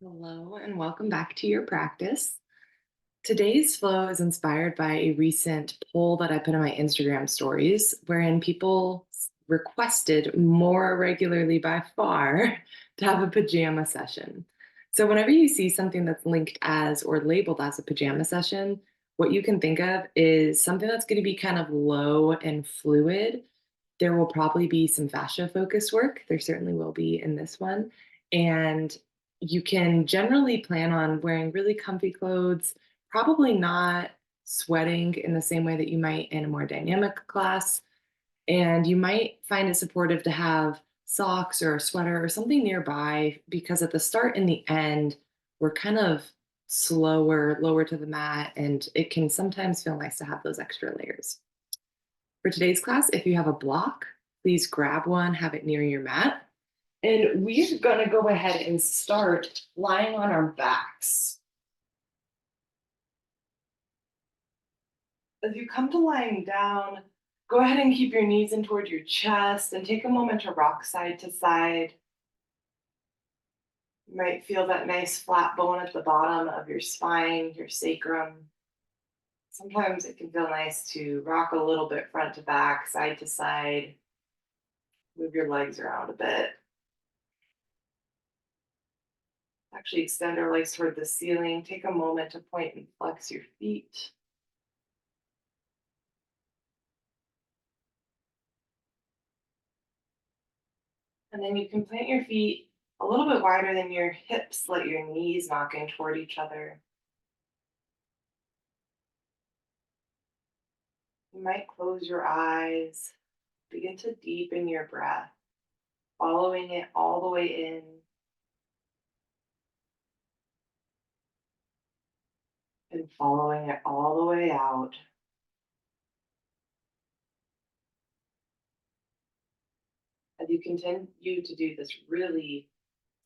Hello, and welcome back to your practice. Today's flow is inspired by a recent poll that I put in my Instagram stories, wherein people requested more regularly by far to have a pajama session. So, whenever you see something that's linked as or labeled as a pajama session, what you can think of is something that's going to be kind of low and fluid. There will probably be some fascia focused work. There certainly will be in this one. And you can generally plan on wearing really comfy clothes, probably not sweating in the same way that you might in a more dynamic class. And you might find it supportive to have socks or a sweater or something nearby because at the start and the end, we're kind of slower, lower to the mat, and it can sometimes feel nice to have those extra layers. For today's class, if you have a block, please grab one, have it near your mat. And we're going to go ahead and start lying on our backs. As you come to lying down, go ahead and keep your knees in toward your chest and take a moment to rock side to side. You might feel that nice flat bone at the bottom of your spine, your sacrum. Sometimes it can feel nice to rock a little bit front to back, side to side, move your legs around a bit. Actually, extend our legs toward the ceiling. Take a moment to point and flex your feet. And then you can plant your feet a little bit wider than your hips. Let your knees knock in toward each other. You might close your eyes. Begin to deepen your breath, following it all the way in and following it all the way out. As you continue to do this really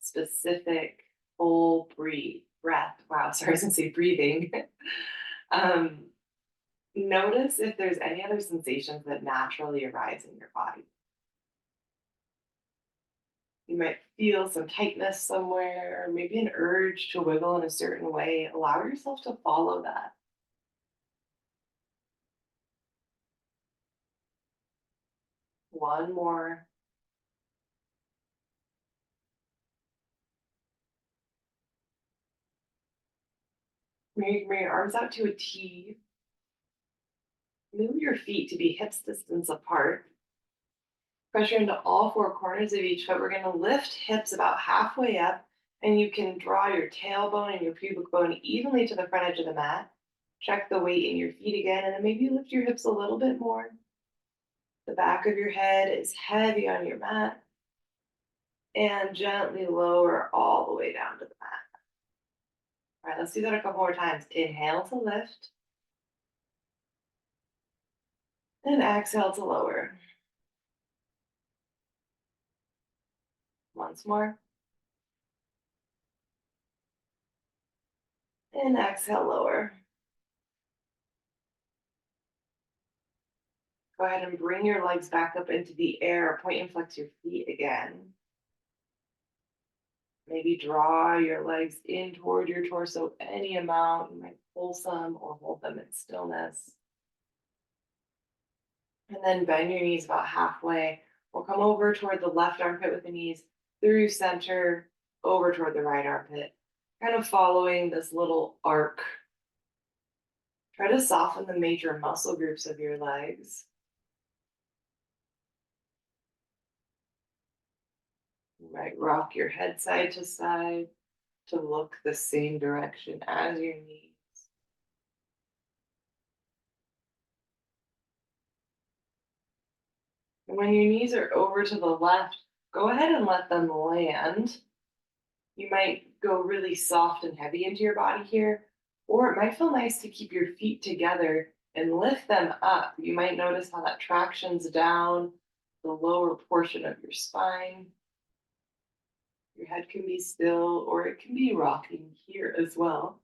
specific full breath. Wow, sorry, I was gonna say breathing. um, Notice if there's any other sensations that naturally arise in your body. You might feel some tightness somewhere, maybe an urge to wiggle in a certain way. Allow yourself to follow that. One more. Bring your arms out to a T. Move your feet to be hips distance apart. Pressure into all four corners of each foot. We're going to lift hips about halfway up, and you can draw your tailbone and your pubic bone evenly to the front edge of the mat. Check the weight in your feet again, and then maybe lift your hips a little bit more. The back of your head is heavy on your mat, and gently lower all the way down to the mat. All right, let's do that a couple more times. Inhale to lift, and exhale to lower. Once more. And exhale, lower. Go ahead and bring your legs back up into the air. Point and flex your feet again. Maybe draw your legs in toward your torso any amount. You might pull some or hold them in stillness. And then bend your knees about halfway. We'll come over toward the left armpit with the knees through center, over toward the right armpit. Kind of following this little arc. Try to soften the major muscle groups of your legs. You might rock your head side to side to look the same direction as your knees. And when your knees are over to the left, go ahead and let them land. You might go really soft and heavy into your body here, or it might feel nice to keep your feet together and lift them up. You might notice how that tractions down the lower portion of your spine. Your head can be still, or it can be rocking here as well.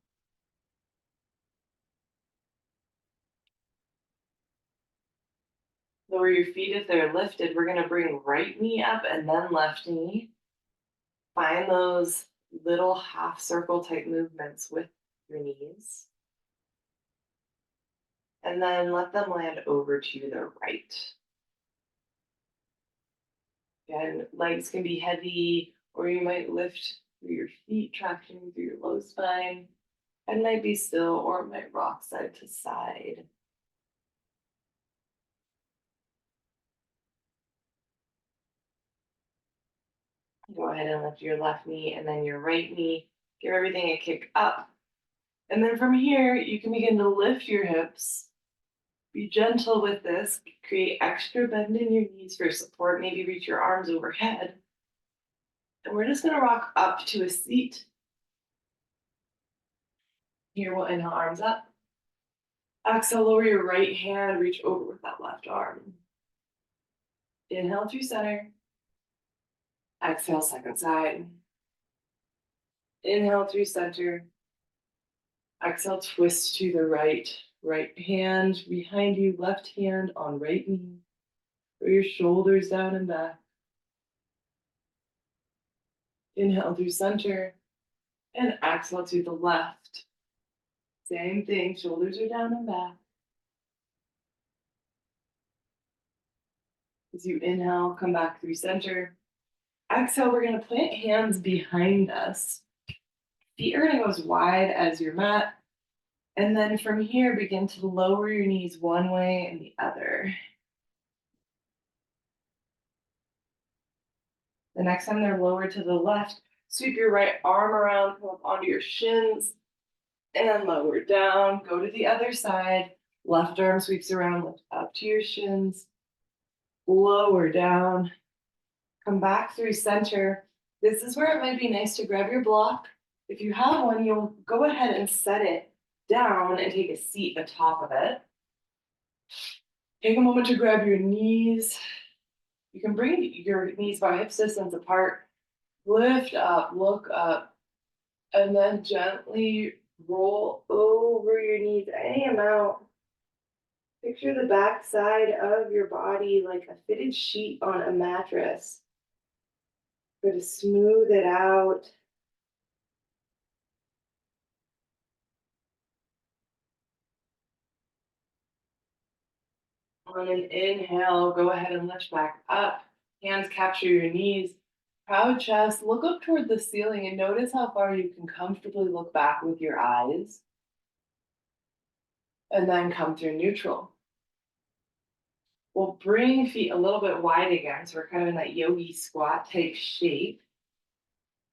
Lower your feet if they're lifted. We're going to bring right knee up and then left knee. Find those little half circle type movements with your knees. And then let them land over to the right. Again, legs can be heavy, or you might lift through your feet, traction through your low spine. And might be still, or it might rock side to side. Go ahead and lift your left knee and then your right knee. Give everything a kick up. And then from here, you can begin to lift your hips. Be gentle with this. Create extra bend in your knees for support. Maybe reach your arms overhead. And we're just going to rock up to a seat. Here we'll inhale, arms up. Exhale, lower your right hand, reach over with that left arm. Inhale through center. Exhale, second side. Inhale through center. Exhale, twist to the right. Right hand behind you, left hand on right knee. Put your shoulders down and back. Inhale through center. And exhale to the left. Same thing, shoulders are down and back. As you inhale, come back through center. Exhale, we're going to plant hands behind us. Feet are going to go as wide as your mat. And then from here, begin to lower your knees one way and the other. The next time they're lowered to the left, sweep your right arm around, come up onto your shins, and lower down. Go to the other side. Left arm sweeps around, lift up to your shins, lower down. Come back through center. This is where it might be nice to grab your block. If you have one, you'll go ahead and set it down and take a seat atop of it. Take a moment to grab your knees. You can bring your knees by hip distance apart. Lift up, look up, and then gently roll over your knees any amount. Picture the back side of your body like a fitted sheet on a mattress. Try to smooth it out. On an inhale, go ahead and lift back up. Hands capture your knees. Proud chest. Look up toward the ceiling and notice how far you can comfortably look back with your eyes. And then come through neutral. We'll bring feet a little bit wide again, so we're kind of in that yogi squat type shape.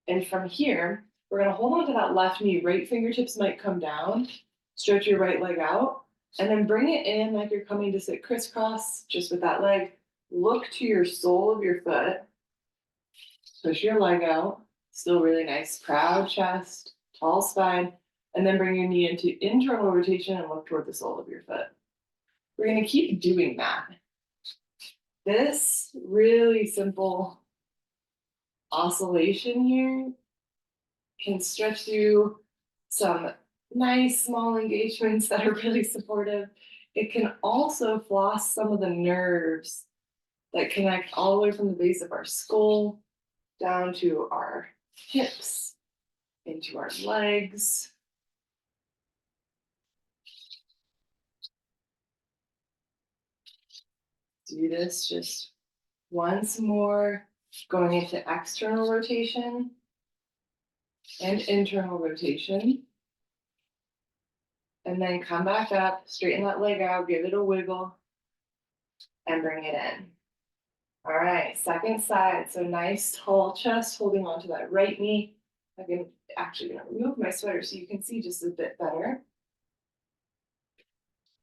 And from here, we're going to hold on to that left knee. Right fingertips might come down. Stretch your right leg out. And then bring it in like you're coming to sit crisscross just with that leg. Look to your sole of your foot. Push your leg out. Still really nice. Proud chest, tall spine. And then bring your knee into internal rotation and look toward the sole of your foot. We're going to keep doing that. This really simple oscillation here can stretch through some nice small engagements that are really supportive. It can also floss some of the nerves that connect all the way from the base of our skull down to our hips, into our legs. Do this just once more, going into external rotation and internal rotation. And then come back up, straighten that leg out, give it a wiggle, and bring it in. All right, second side. So nice tall chest, holding onto that right knee. I can actually remove my sweater so you can see just a bit better.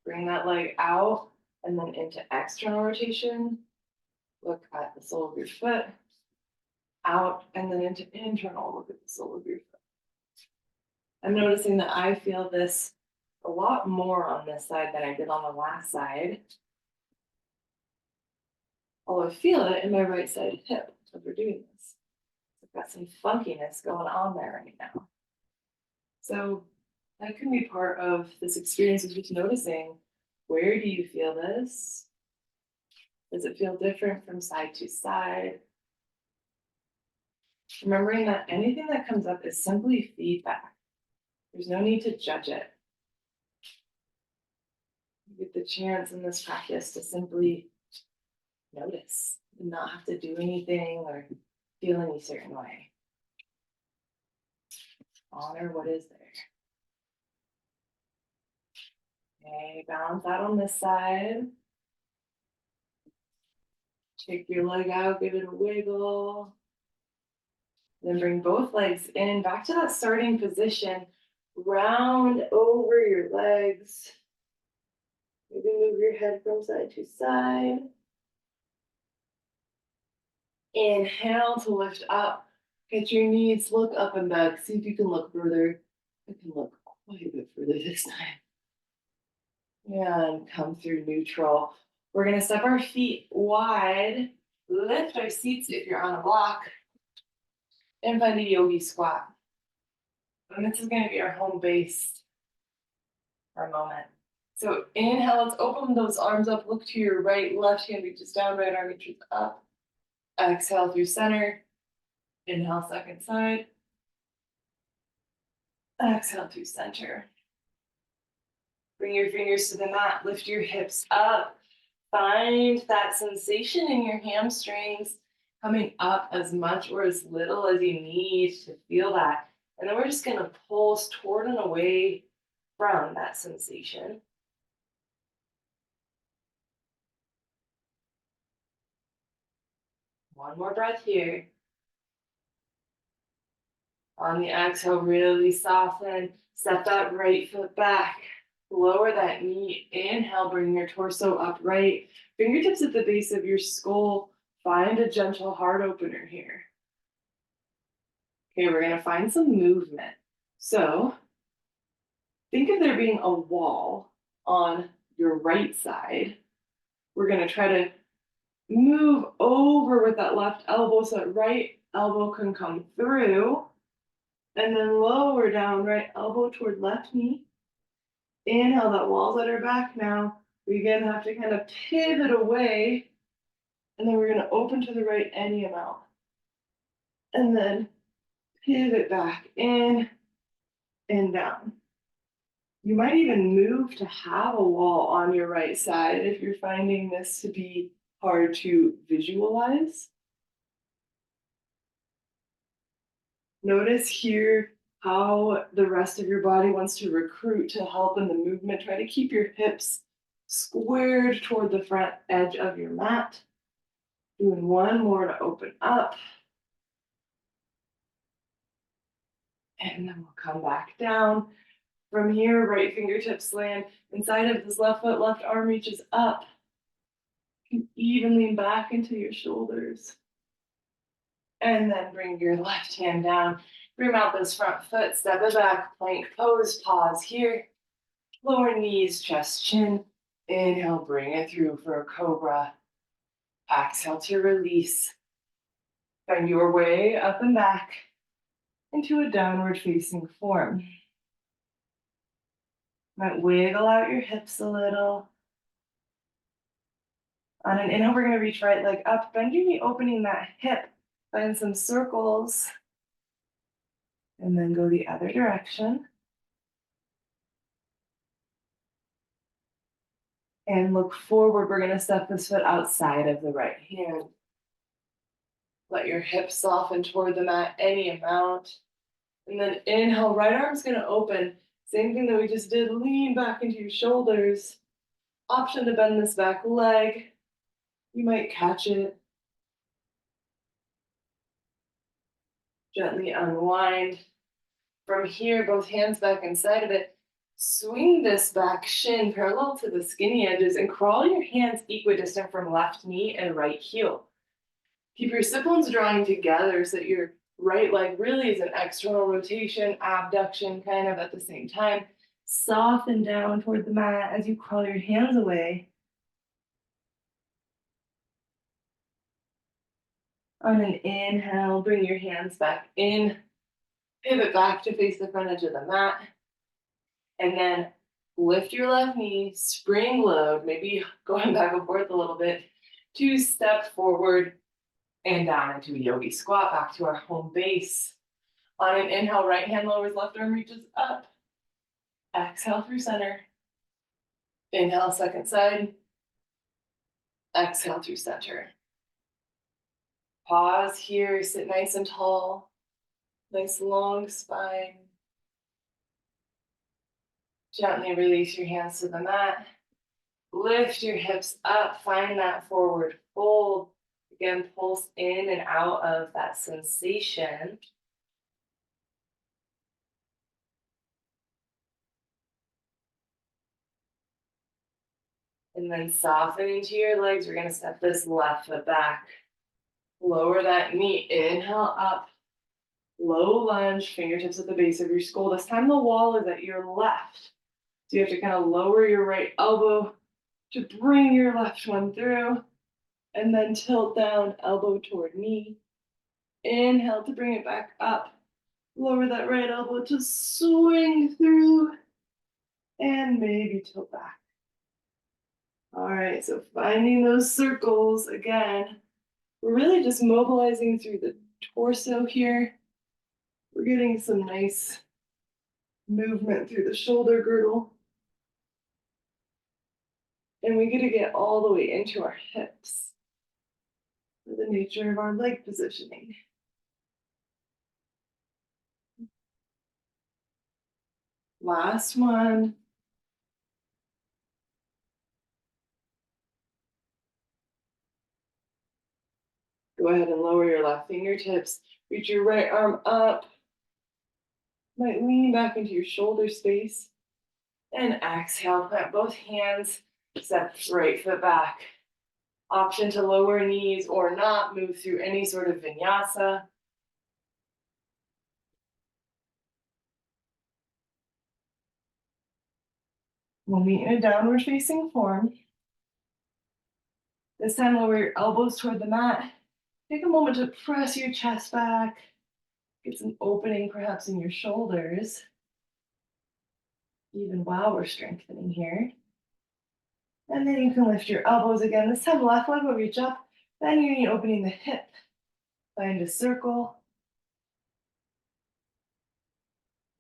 Bring that leg out and then into external rotation. Look at the sole of your foot. Out and then into internal. Look at the sole of your foot. I'm noticing that I feel this a lot more on this side than I did on the last side. Although I feel it in my right side hip as we're doing this. I've got some funkiness going on there right now. So that can be part of this experience, is just noticing, where do you feel this? Does it feel different from side to side? Remembering that anything that comes up is simply feedback. There's no need to judge it. You get the chance in this practice to simply notice and not have to do anything or feel any certain way. Honor what is there. Okay, balance out on this side. Take your leg out, give it a wiggle. Then bring both legs in, back to that starting position. Round over your legs. Maybe move your head from side to side. Inhale to lift up. Get your knees, look up and back. See if you can look further. I can look quite a bit further this time. And come through neutral. We're going to step our feet wide. Lift our seats if you're on a block. And find a yogi squat. And this is going to be our home base for a moment. So inhale, let's open those arms up. Look to your right, left hand reaches down, right arm reaches up. Exhale through center. Inhale, second side. Exhale through center. Bring your fingers to the mat. Lift your hips up. Find that sensation in your hamstrings coming up as much or as little as you need to feel that. And then we're just going to pulse toward and away from that sensation. One more breath here. On the exhale, really soften. Step that right foot back. Lower that knee. Inhale, bring your torso upright. Fingertips at the base of your skull. Find a gentle heart opener here. Okay, we're going to find some movement. So think of there being a wall on your right side. We're going to try to move over with that left elbow so that right elbow can come through. And then lower down, right elbow toward left knee. Inhale, that wall's at our back now. We again have to kind of pivot away. And then we're going to open to the right any amount. And then pivot back in and down. You might even move to have a wall on your right side if you're finding this to be hard to visualize. Notice here how the rest of your body wants to recruit to help in the movement. Try to keep your hips squared toward the front edge of your mat. Doing one more to open up. And then we'll come back down. From here, right fingertips land inside of this left foot, left arm reaches up. You can even lean back into your shoulders. And then bring your left hand down. Bring out this front foot, step it back, plank pose, pause here. Lower knees, chest, chin. Inhale, bring it through for a cobra. Exhale to release. Find your way up and back into a downward facing form. Might wiggle out your hips a little. On an inhale, we're going to reach right leg up. Bend your knee, opening that hip. Find some circles. And then go the other direction. And look forward. We're going to step this foot outside of the right hand. Let your hips soften toward the mat any amount. And then inhale, right arm's going to open. Same thing that we just did. Lean back into your shoulders. Option to bend this back leg. You might catch it. Gently unwind. From here, both hands back inside of it. Swing this back shin parallel to the skinny edges and crawl your hands equidistant from left knee and right heel. Keep your sit bones drawing together so that your right leg really is an external rotation, abduction kind of at the same time. Soften down toward the mat as you crawl your hands away. On an inhale, bring your hands back in. Pivot back to face the front edge of the mat. And then lift your left knee, spring load, maybe going back and forth a little bit. 2 step forward, And down into a yogi squat, back to our home base. On an inhale, right hand lowers, left arm reaches up. Exhale through center. Inhale, second side. Exhale through center. Pause here, sit nice and tall. Nice long spine. Gently release your hands to the mat. Lift your hips up, find that forward fold. Again, pulse in and out of that sensation. And then soften into your legs. We're gonna step this left foot back. Lower that knee, inhale up. Low lunge, fingertips at the base of your skull. This time the wall is at your left. So you have to kind of lower your right elbow to bring your left one through. And then tilt down, elbow toward knee. Inhale to bring it back up. Lower that right elbow to swing through. And maybe tilt back. All right, so finding those circles again. We're really just mobilizing through the torso here. We're getting some nice movement through the shoulder girdle. And we get to get all the way into our hips for the nature of our leg positioning. Last one. Go ahead and lower your left fingertips. Reach your right arm up. Might lean back into your shoulder space. And exhale, plant both hands, step right foot back. Option to lower knees or not, move through any sort of vinyasa. We'll meet in a downward facing form. This time lower your elbows toward the mat. Take a moment to press your chest back. Get some opening perhaps in your shoulders. Even while we're strengthening here. And then you can lift your elbows again. This time left leg will reach up. Then you need opening the hip. Find a circle.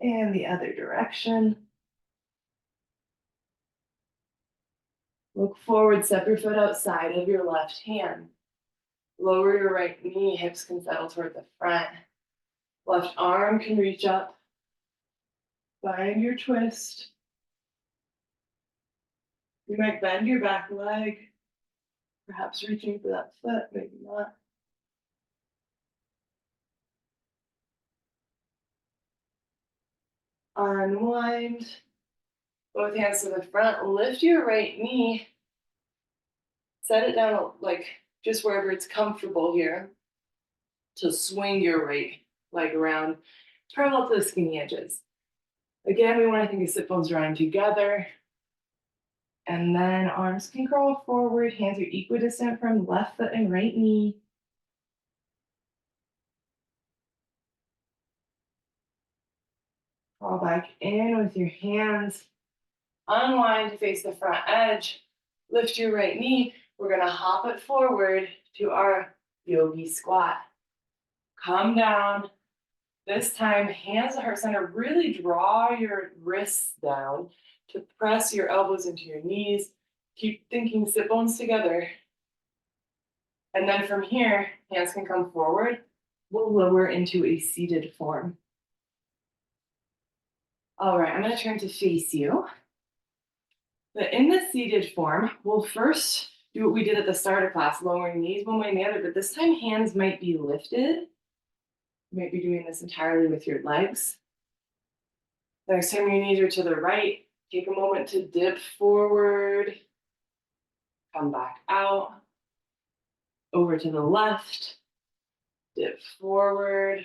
And the other direction. Look forward, step your foot outside of your left hand. Lower your right knee, hips can settle toward the front. Left arm can reach up. Find your twist. You might bend your back leg, perhaps reaching for that foot, maybe not. Unwind. Both hands to the front. Lift your right knee. Set it down like just wherever it's comfortable here. To swing your right leg around, parallel to the skinny edges. Again, we want to think of sit bones drawing together. And then arms can curl forward, hands are equidistant from left foot and right knee. Crawl back in with your hands. Unwind to face the front edge. Lift your right knee. We're gonna hop it forward to our yogi squat. Come down. This time, hands to heart center. Really draw your wrists down to press your elbows into your knees. Keep thinking sit bones together. And then from here, hands can come forward. We'll lower into a seated form. All right, I'm gonna turn to face you. But in the seated form, we'll first do what we did at the start of class, lowering knees one way and the other, but this time hands might be lifted. You might be doing this entirely with your legs. Next time your knees are to the right, take a moment to dip forward, come back out, over to the left, dip forward,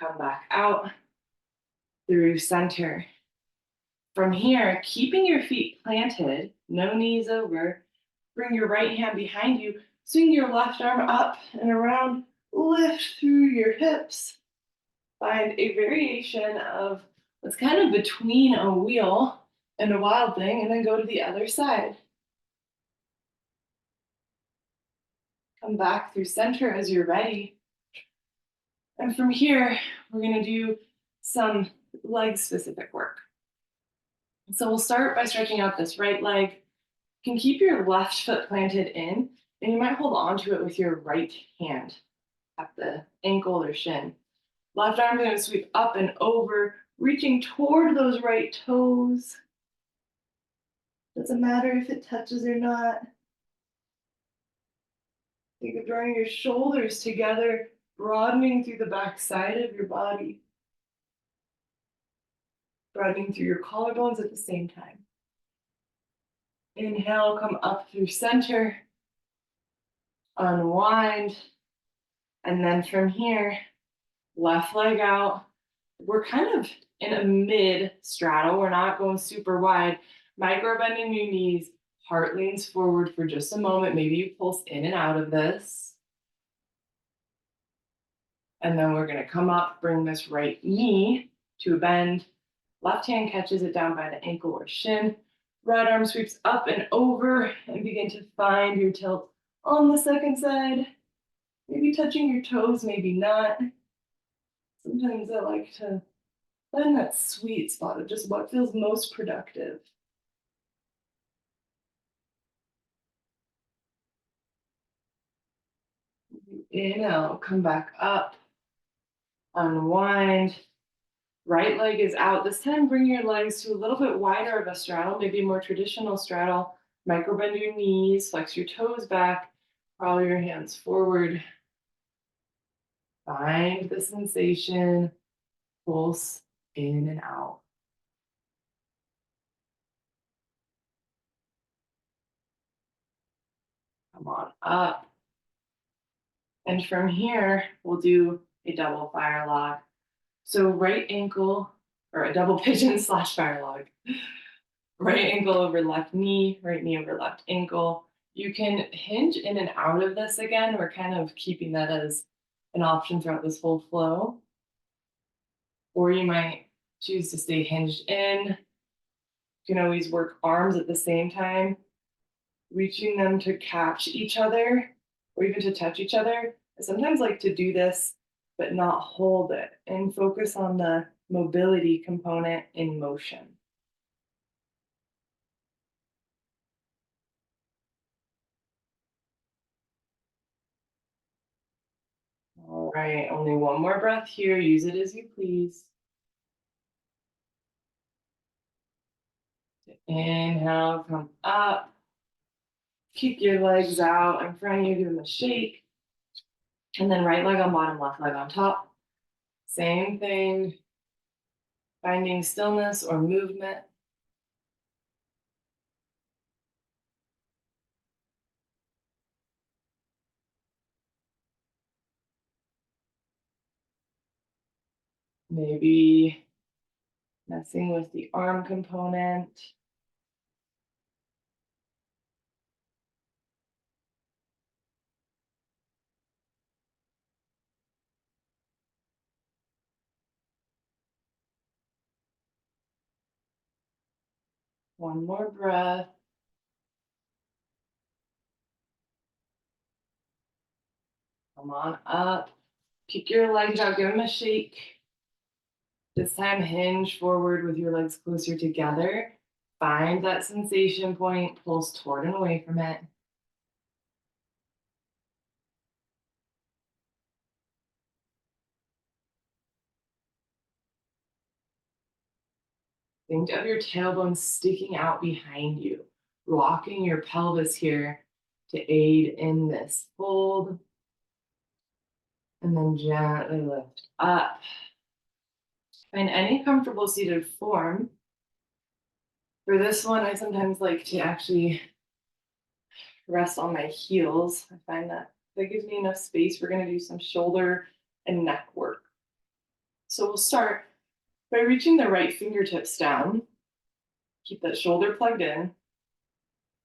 come back out, through center. From here, keeping your feet planted, no knees over, bring your right hand behind you, swing your left arm up and around, lift through your hips. Find a variation of what's kind of between a wheel and a wild thing, and then go to the other side. Come back through center as you're ready. And from here, we're going to do some leg specific work. So we'll start by stretching out this right leg. You can keep your left foot planted in, and you might hold on to it with your right hand at the ankle or shin. Left arm going to sweep up and over, reaching toward those right toes. Doesn't matter if it touches or not. Think of drawing your shoulders together, broadening through the back side of your body, broadening through your collarbones at the same time. Inhale, come up through center, unwind, and then from here, left leg out. We're kind of in a mid straddle. We're not going super wide. Micro bending your knees, heart leans forward for just a moment. Maybe you pulse in and out of this. And then we're going to come up, bring this right knee to a bend. Left hand catches it down by the ankle or shin. Right arm sweeps up and over and begin to find your tilt on the second side. Maybe touching your toes, maybe not. Sometimes I like to find that sweet spot of just what feels most productive. Inhale, come back up, unwind. Right leg is out. This time, bring your legs to a little bit wider of a straddle, maybe a more traditional straddle. Micro bend your knees, flex your toes back, crawl your hands forward. Find the sensation, pulse in and out. Come on up. And from here, we'll do a double fire log. So right ankle, or a double pigeon slash fire log. Right ankle over left knee, right knee over left ankle. You can hinge in and out of this again. We're kind of keeping that as an option throughout this whole flow. Or you might choose to stay hinged in. You can always work arms at the same time, reaching them to catch each other or even to touch each other. I sometimes like to do this, but not hold it and focus on the mobility component in motion. All right, only one more breath here. Use it as you please. Inhale, come up. Keep your legs out in front of you, give them a shake. And then right leg on bottom, left leg on top. Same thing. Finding stillness or movement. Maybe messing with the arm component. One more breath. Come on up. Kick your legs out, give them a shake. This time, hinge forward with your legs closer together. Find that sensation point, pulse toward and away from it. Think of your tailbone sticking out behind you, rocking your pelvis here to aid in this fold. And then gently lift up. Find any comfortable seated form. For this one, I sometimes like to actually rest on my heels. I find that gives me enough space. We're going to do some shoulder and neck work. So we'll start by reaching the right fingertips down. Keep that shoulder plugged in.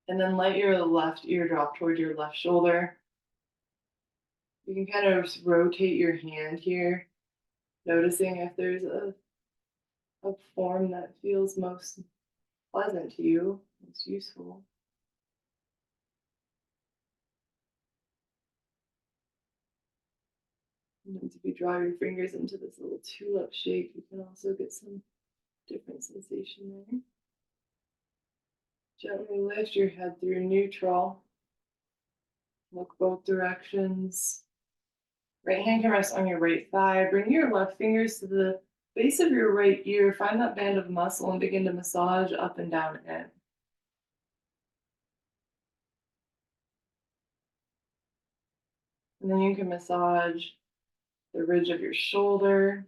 And then let your left ear drop toward your left shoulder. You can kind of rotate your hand here, noticing if there's a form that feels most pleasant to you, most useful. Sometimes if you draw your fingers into this little tulip shape, you can also get some different sensation there. Gently lift your head through neutral. Look both directions. Right hand can rest on your right thigh. Bring your left fingers to the base of your right ear. Find that band of muscle and begin to massage up and down it. And then you can massage the ridge of your shoulder.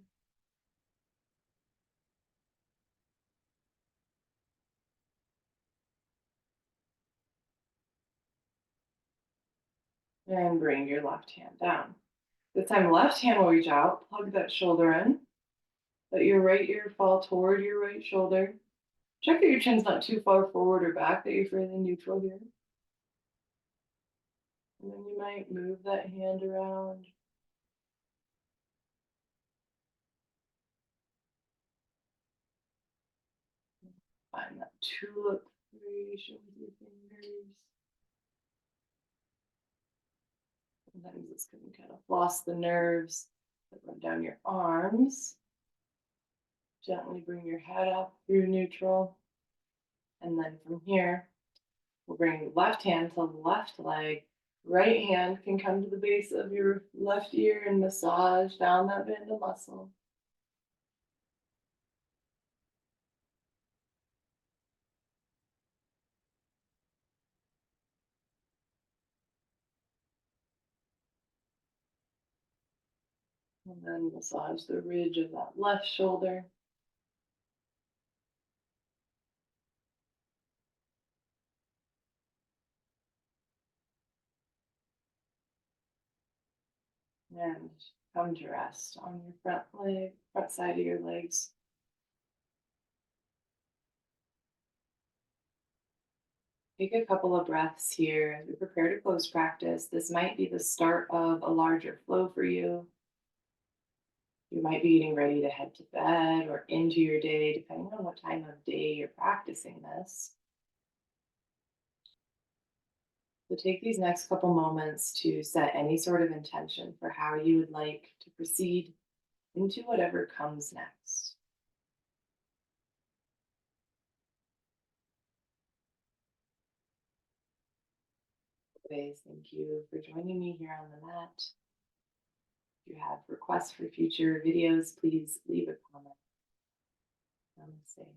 And bring your left hand down. This time, left hand will reach out, plug that shoulder in. Let your right ear fall toward your right shoulder. Check that your chin's not too far forward or back, that you're fairly neutral here. And then you might move that hand around. Find that tulip variation with your fingers. Sometimes this can kind of floss the nerves that run down your arms. Gently bring your head up through neutral. And then from here, we'll bring left hand to the left leg. Right hand can come to the base of your left ear and massage down that band of muscle. And then massage the ridge of that left shoulder. And come to rest on your front leg, front side of your legs. Take a couple of breaths here as we prepare to close practice. This might be the start of a larger flow for you. You might be getting ready to head to bed or into your day, depending on what time of day you're practicing this. So take these next couple moments to set any sort of intention for how you would like to proceed into whatever comes next. Always, thank you for joining me here on the mat. If you have requests for future videos, please leave a comment. Namaste.